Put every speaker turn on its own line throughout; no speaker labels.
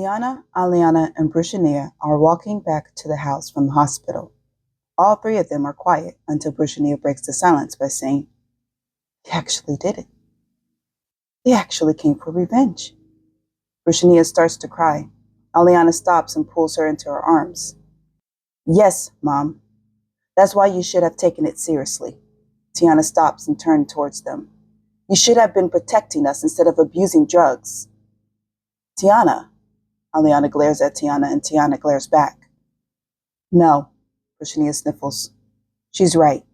Tiana, Aliana, and Brushania are walking back to the house from the hospital. All three of them are quiet until Brushania breaks the silence by saying, "He actually did it. He actually came for revenge." Brushania starts to cry. Aliana stops and pulls her into her arms. "Yes, Mom. That's why you should have taken it seriously." Tiana stops and turns towards them. "You should have been protecting us instead of abusing drugs." "Tiana." Aliana glares at Tiana and Tiana glares back. "No," Brushania sniffles. "She's right.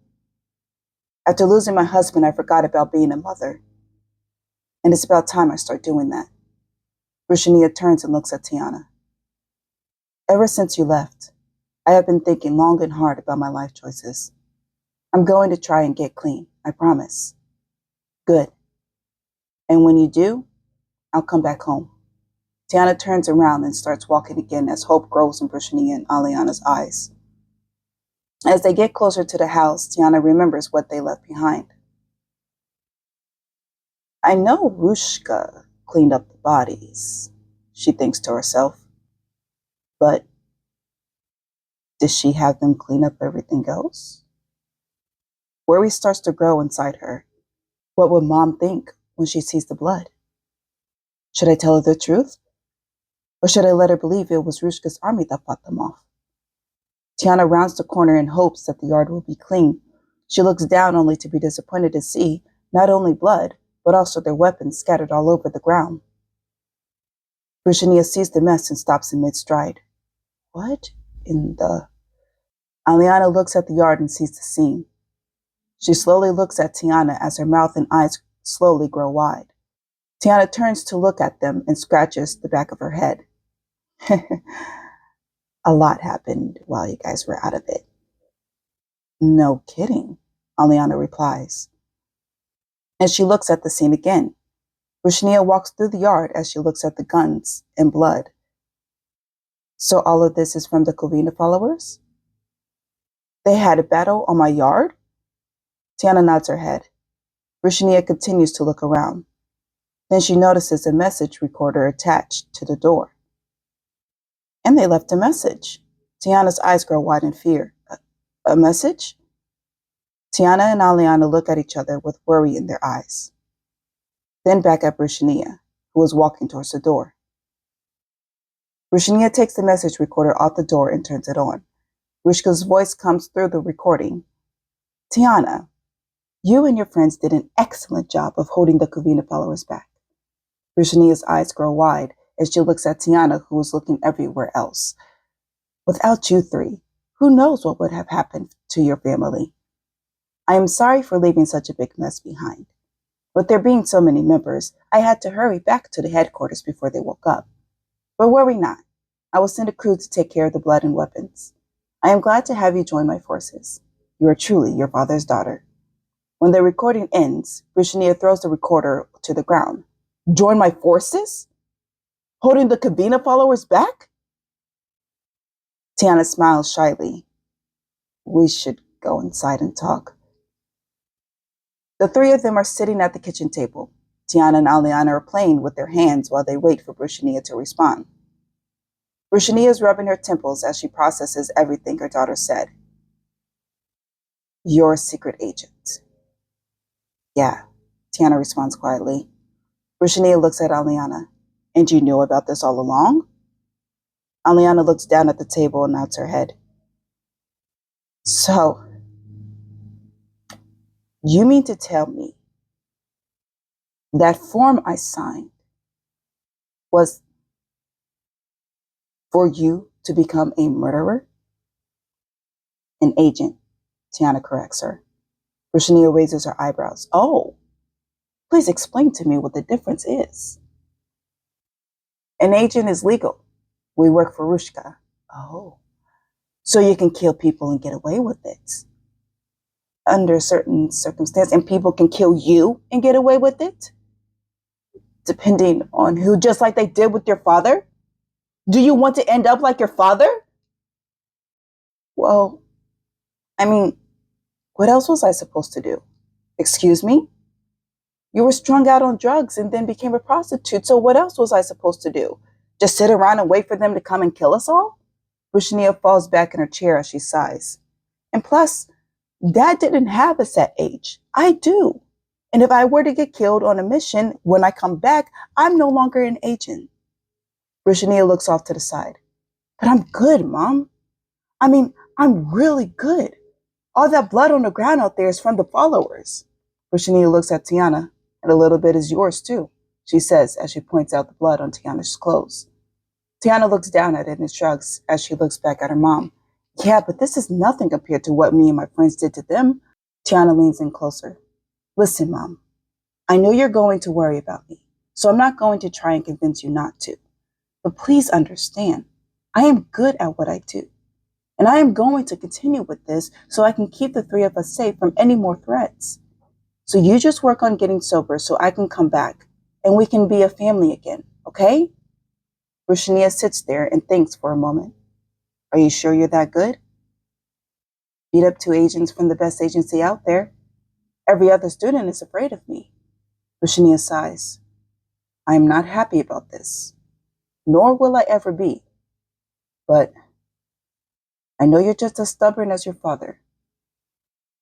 After losing my husband, I forgot about being a mother. And it's about time I start doing that." Brushania turns and looks at Tiana. "Ever since you left, I have been thinking long and hard about my life choices. I'm going to try and get clean, I promise." "Good. And when you do, I'll come back home." Tiana turns around and starts walking again as hope grows in Brushania and Aliana's eyes. As they get closer to the house, Tiana remembers what they left behind. "I know Rushka cleaned up the bodies," she thinks to herself. "But does she have them clean up everything else?" Worry starts to grow inside her. What would Mom think when she sees the blood? Should I tell her the truth? Or should I let her believe it was Rushka's army that fought them off? Tiana rounds the corner in hopes that the yard will be clean. She looks down only to be disappointed to see not only blood, but also their weapons scattered all over the ground. Brushania sees the mess and stops in mid-stride. What in the... Aliana looks at the yard and sees the scene. She slowly looks at Tiana as her mouth and eyes slowly grow wide. Tiana turns to look at them and scratches the back of her head. "A lot happened while you guys were out of it." "No kidding," Aliana replies. And she looks at the scene again. Brushania walks through the yard as she looks at the guns and blood. "So all of this is from the Covina followers? They had a battle on my yard?" Tiana nods her head. Brushania continues to look around. Then she notices a message recorder attached to the door. "And they left a message." Tiana's eyes grow wide in fear. A message?" Tiana and Aliana look at each other with worry in their eyes. Then back at Brushania, who is walking towards the door. Brushania takes the message recorder off the door and turns it on. Rushka's voice comes through the recording. "Tiana, you and your friends did an excellent job of holding the Covina followers back." Brushania's eyes grow wide as she looks at Tiana, who is looking everywhere else. "Without you three, who knows what would have happened to your family? I am sorry for leaving such a big mess behind. With there being so many members, I had to hurry back to the headquarters before they woke up. But worry not. I will send a crew to take care of the blood and weapons. I am glad to have you join my forces. You are truly your father's daughter." When the recording ends, Brushania throws the recorder to the ground. "Join my forces? Holding the Covina followers back?" Tiana smiles shyly. "We should go inside and talk." The three of them are sitting at the kitchen table. Tiana and Aliana are playing with their hands while they wait for Brushania to respond. Brushania is rubbing her temples as she processes everything her daughter said. "You're a secret agent." "Yeah," Tiana responds quietly. Brushania looks at Aliana. "And you knew about this all along?" Aliana looks down at the table and nods her head. "So, you mean to tell me that form I signed was for you to become a murderer?" "An agent," Tiana corrects her. Brushania raises her eyebrows. "Oh, please explain to me what the difference is." "An agent is legal. We work for Rushka." "Oh, so you can kill people and get away with it?" "Under certain circumstances, and people can kill you and get away with it?" "Depending on who, just like they did with your father? Do you want to end up like your father?" "Well, I mean, what else was I supposed to do?" "Excuse me? You were strung out on drugs and then became a prostitute, so what else was I supposed to do? Just sit around and wait for them to come and kill us all? Britannia falls back in her chair as she sighs. And plus, Dad didn't have a set age. I do. And if I were to get killed on a mission, when I come back, I'm no longer an agent. Britannia looks off to the side. But I'm good, Mom. I mean, I'm really good. All that blood on the ground out there is from the followers. Britannia looks at Tiana, and a little bit is yours too, she says as she points out the blood on Tiana's clothes. Tiana looks down at it and shrugs as she looks back at her mom. Yeah, but this is nothing compared to what me and my friends did to them. Tiana leans in closer. Listen, Mom, I know you're going to worry about me, so I'm not going to try and convince you not to. But please understand, I am good at what I do. And I am going to continue with this so I can keep the three of us safe from any more threats. So you just work on getting sober so I can come back and we can be a family again, okay? Britannia sits there and thinks for a moment. Are you sure you're that good? Beat up two agents from the best agency out there. Every other student is afraid of me. Britannia sighs. I am not happy about this, nor will I ever be. But I know you're just as stubborn as your father.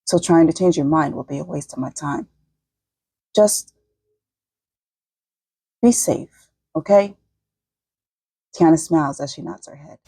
So trying to change your mind will be a waste of my time. Just be safe, okay? Tiana smiles as she nods her head.